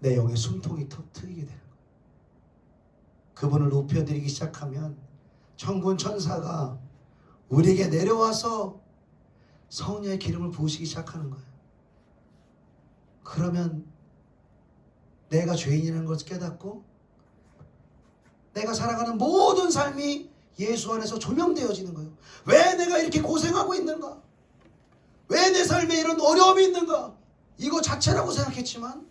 [SPEAKER 1] 내 영의 숨통이 턱 트이게 되는 거예요. 그분을 높여드리기 시작하면 천군 천사가 우리에게 내려와서 성령의 기름을 부으시기 시작하는 거예요. 그러면 내가 죄인이라는 것을 깨닫고 내가 살아가는 모든 삶이 예수 안에서 조명되어지는 거예요. 왜 내가 이렇게 고생하고 있는가? 왜 내 삶에 이런 어려움이 있는가? 이거 자체라고 생각했지만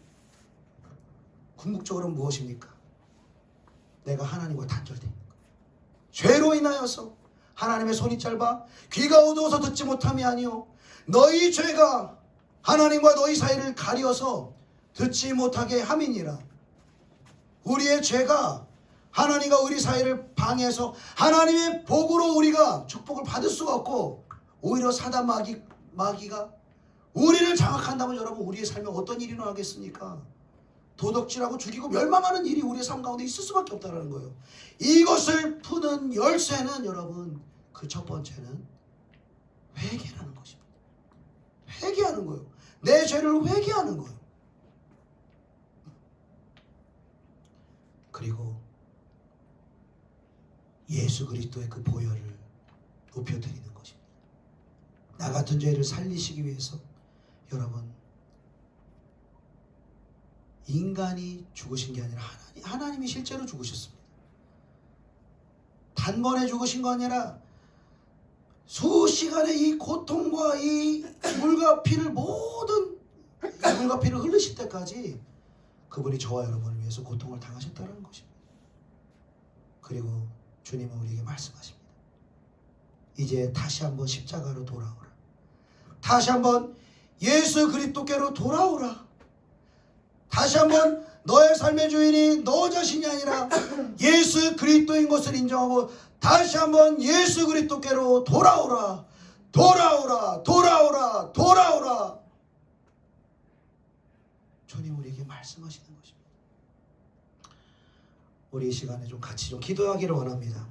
[SPEAKER 1] 궁극적으로는 무엇입니까? 내가 하나님과 단절되어 있는 거예요. 죄로 인하여서 하나님의 손이 짧아 귀가 어두워서 듣지 못함이 아니요 너희 죄가 하나님과 너희 사이를 가려서 듣지 못하게 함이니라. 우리의 죄가 하나님과 우리 사이를 방해해서 하나님의 복으로 우리가 축복을 받을 수가 없고, 오히려 사단 마귀가 우리를 장악한다면 여러분 우리의 삶에 어떤 일이 일어나겠습니까? 도덕질하고 죽이고 멸망하는 일이 우리의 삶 가운데 있을 수밖에 없다는 거예요. 이것을 푸는 열쇠는 여러분, 그 첫 번째는 회개라는 것입니다. 회개하는 거예요. 내 죄를 회개하는 거예요. 그리고 예수 그리스도의 그 보혈을 높여드리는 것입니다. 나 같은 죄를 살리시기 위해서 여러분, 인간이 죽으신 게 아니라 하나님이 실제로 죽으셨습니다. 단번에 죽으신 거 아니라 수시간의 이 고통과 이 물과 피를 물과 피를 흘리실 때까지 그분이 저와 여러분을 위해서 고통을 당하셨다는 것입니다. 그리고 주님은 우리에게 말씀하십니다. 이제 다시 한번 십자가로 돌아오라. 다시 한번 예수 그리스도께로 돌아오라. 다시 한번 너의 삶의 주인이 너 자신이 아니라 예수 그리스도인 것을 인정하고 다시 한번 예수 그리스도께로 돌아오라. 돌아오라. 돌아오라. 돌아오라. 주님 우리에게 말씀하시는 것입니다. 우리 이 시간에 좀 같이 좀 기도하기를 원합니다.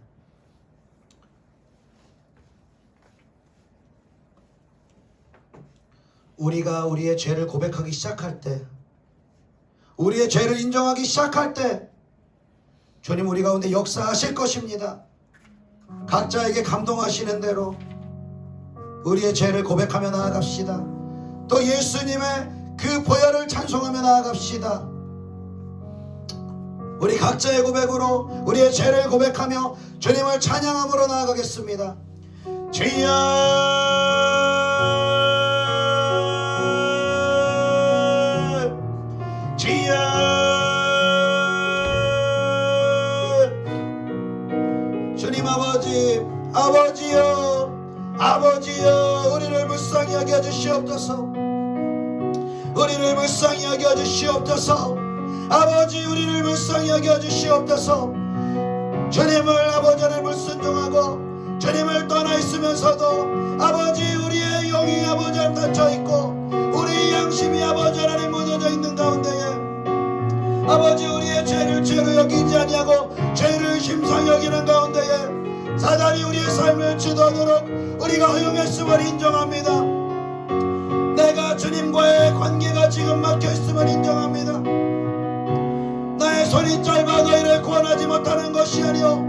[SPEAKER 1] 우리가 우리의 죄를 고백하기 시작할 때, 우리의 죄를 인정하기 시작할 때 주님 우리 가운데 역사하실 것입니다. 각자에게 감동하시는 대로 우리의 죄를 고백하며 나아갑시다. 또 예수님의 그 보혈을 찬송하며 나아갑시다. 우리 각자의 고백으로 우리의 죄를 고백하며 주님을 찬양함으로 나아가겠습니다. 주여 주여 주님 아버지 아버지여 아버지여 우리를 불쌍히 여겨 주시옵소서. 우리를 불쌍히 여겨 주시옵소서. 아버지 우리를 불쌍히 여겨 주시옵소서. 주님을 아버지를 불순종하고 주님을 떠나 있으면서도 아버지 우리의 영이 아버지 안에 닫혀 있고 우리 양심이 아버지 하나님 무너져 있는 가운데에 아버지 우리의 죄를 죄로 여기지 아니하고 죄를 심상히 여기는 가운데에 사단이 우리의 삶을 지도하도록 우리가 허용했음을 인정합니다. 내가 주님과의 관계가 지금 막혀있음을 인정합니다. 나의 손이 짧아 너희를 구원하지 못하는 것이 아니요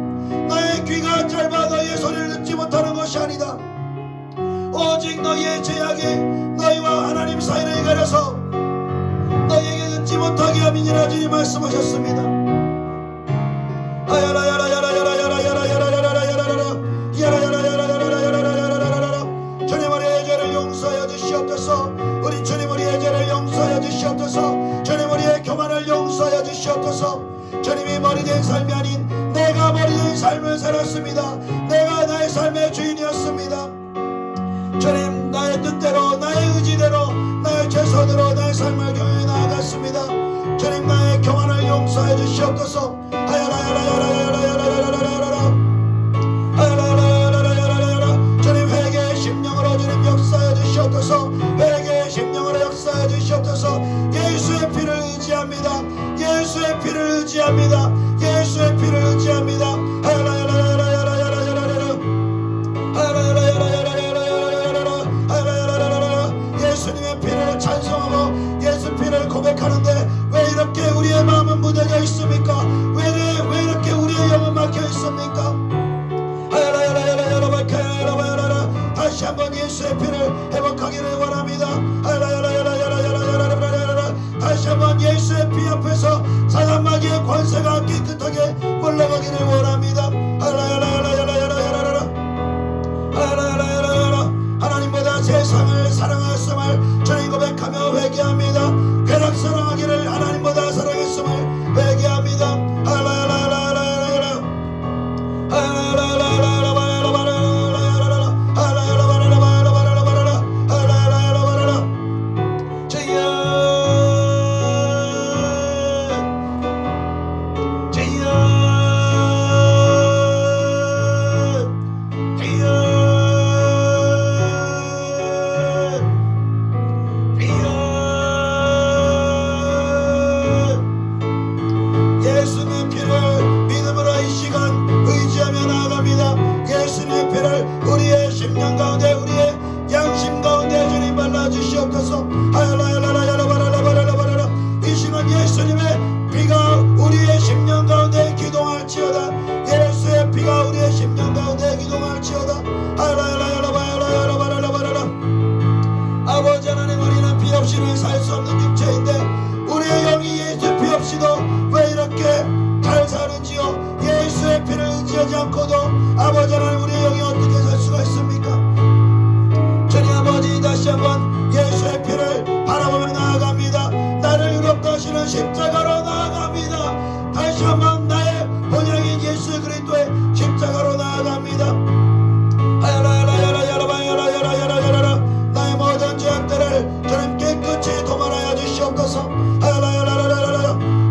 [SPEAKER 1] 나의 귀가 짧아 너희의 소리를 듣지 못하는 것이 아니다. 오직 너희의 죄악이 너희와 하나님 사이를 가려서 너희에게 듣지 못하게 함이니라 주님 말씀하셨습니다. 주님 우리의 죄를 용서하여 주시옵소서. 우리 주님 우리의 죄를 용서하여 주시옵소서. 주님 우리의 교만을 용서하여 주시옵소서. 주님이 머리된 삶이 아닌 내가 머리된 삶을 살았습니다. 내가 나의 삶의 주인이었습니다. 주님 나의 뜻대로 나의 의지대로 나의 최선으로 나의 삶을 경영해 나아갔습니다. 주님 나의 교만을 용서해 주시옵소서. 주님 회개의 심령으로 주님 역사해 주시옵소서. 회개의 심령으로 역사해 주시옵소서. 예수의 피를 의지합니다. 예수의 피를 의지합니다. 예수의 피를 의지합니다. 예수님의 피를 찬송하고 예수 피를 고백하는데 왜 이렇게 우리의 마음은 무뎌져 있습니까? 왜 이렇게 우리의 영은 막혀 있습니까? 다시 한번 예수의 피를 회복하기를 원합니다. 다시 한번 예수의 피 앞에서 사단마귀의 권세가 깨끗하게 물러가기를 원합니다. 하나님보다 세상을 사랑하였음을 주님 고백하며 회개합니다. 쾌락 사랑하기를 하나님보다 사랑했음을 회개합니다. 예수님의 피를 믿음으로 이 시간 의지하며 나아갑니다. 예수님의 피를 우리의 심령 가운데 우리의 양심 가운데 주님 발라주시옵소서. 이 시간 예수님의 피가 우리의 심령 가운데 기동할지어다. 예수의 피가 우리의 심령 가운데 기동할지어다. 아버지 하나님 우리는 피 없이는 살 수 없는 육체인데 우리의 영이 예수 피 없이도 왜 이렇게 잘 사는지요? 예수의 피를 의지하지 않고도 아버지 하나님 우리의 영이 어떻게 살 수가 있습니까? 주님 아버지 다시 한번 예수의 피를 바라보며 나아갑니다. 나를 의롭다 하시는 십자가로 나아갑니다. 다시 한번 나의 본향인 예수 그리스도의 십자가로 나아갑니다. 나의 모든 죄악들을 주님 깨끗이 도말하여 주시옵소서.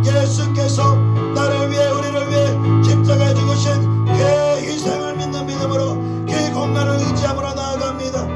[SPEAKER 1] 예수께서 나를 위해 우리를 위해 십자가에 죽으신 그의 희생을 믿는 믿음으로 그의 공간을 의지함으로 나아갑니다.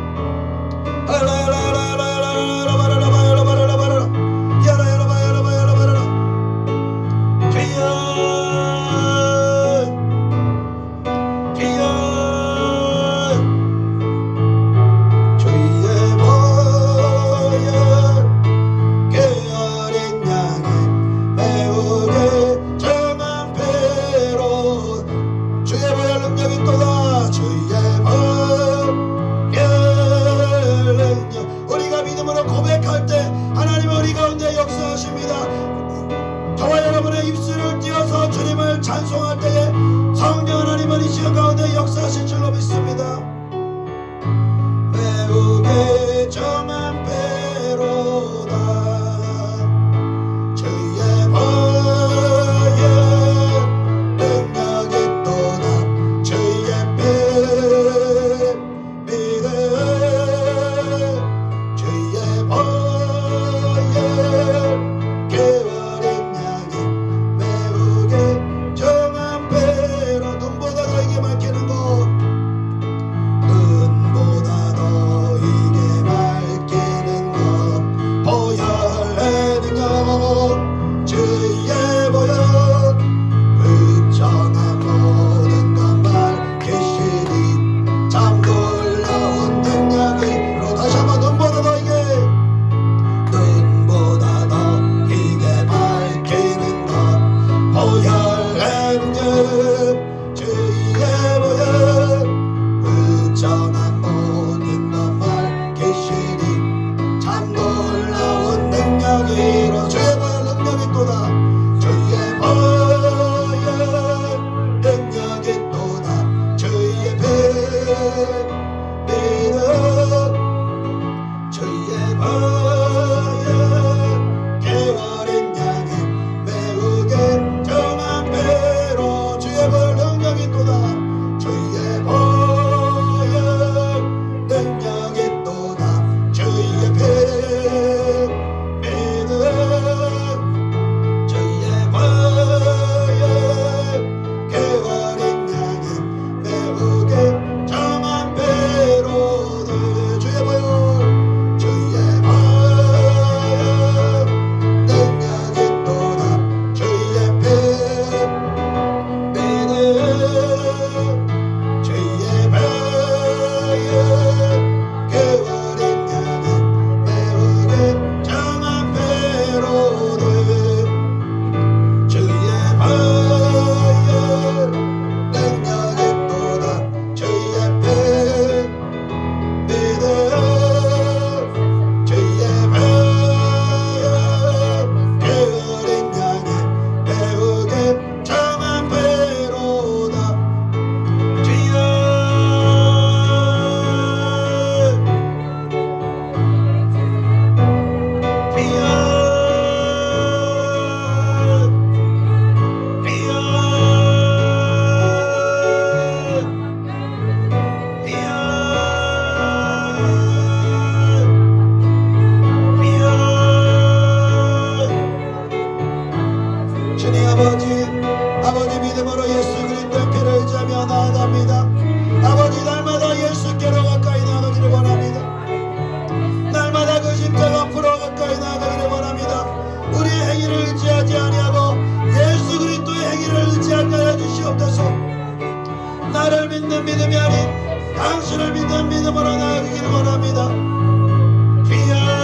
[SPEAKER 1] 행위를 의지하지 아니하고 예수 그리스도의 행위를 의지하게 하여 주시옵소서. 나를 믿는 믿음이 아닌 당신을 믿는 믿음으로 나아가기를 원합니다. 귀한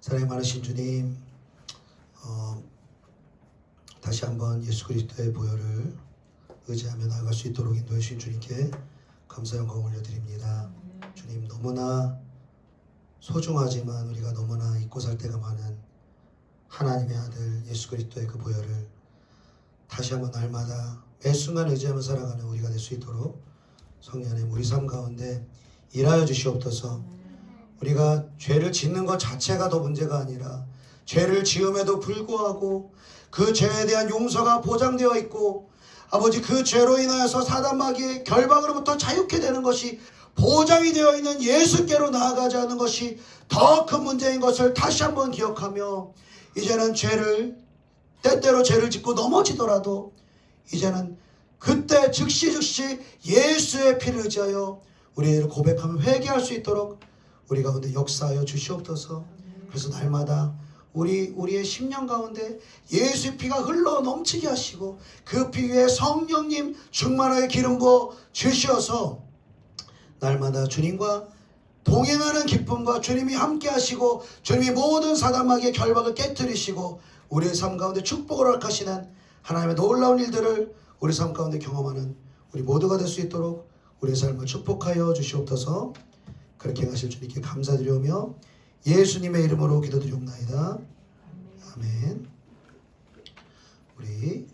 [SPEAKER 1] 사랑이 많으신 주님, 다시 한번 예수 그리스도의 보혈을 의지하며 나아갈 수 있도록 인도해 주신 주님께 감사 영광 올려드립니다. 주님, 너무나 소중하지만 우리가 너무나 잊고 살 때가 많은 하나님의 아들 예수 그리스도의 그 보혈을 다시 한번 날마다 매 순간 의지하며 살아가는 우리가 될 수 있도록 성령 하나님 우리 삶 가운데 일하여 주시옵소서. 우리가 죄를 짓는 것 자체가 더 문제가 아니라 죄를 지음에도 불구하고 그 죄에 대한 용서가 보장되어 있고 아버지 그 죄로 인하여서 사단마귀의 결박으로부터 자유케 되는 것이 보장이 되어 있는 예수께로 나아가지 않는 것이 더 큰 문제인 것을 다시 한번 기억하며 이제는 때때로 죄를 짓고 넘어지더라도 이제는 그때 즉시 예수의 피를 의지하여 우리를 고백하며 회개할 수 있도록 우리 가운데 역사하여 주시옵소서. 그래서 날마다 우리의 심령 가운데 예수의 피가 흘러 넘치게 하시고 그 피 위에 성령님 충만하게 기름 부어 주시어서 날마다 주님과 동행하는 기쁨과 주님이 함께 하시고 주님이 모든 사단마귀의 결박을 깨뜨리시고 우리의 삶 가운데 축복을 허락하시는 하나님의 놀라운 일들을 우리 삶 가운데 경험하는 우리 모두가 될 수 있도록 우리의 삶을 축복하여 주시옵소서. 그렇게 하실 주님께 감사드리오며 예수님의 이름으로 기도드리옵나이다. 아멘. 우리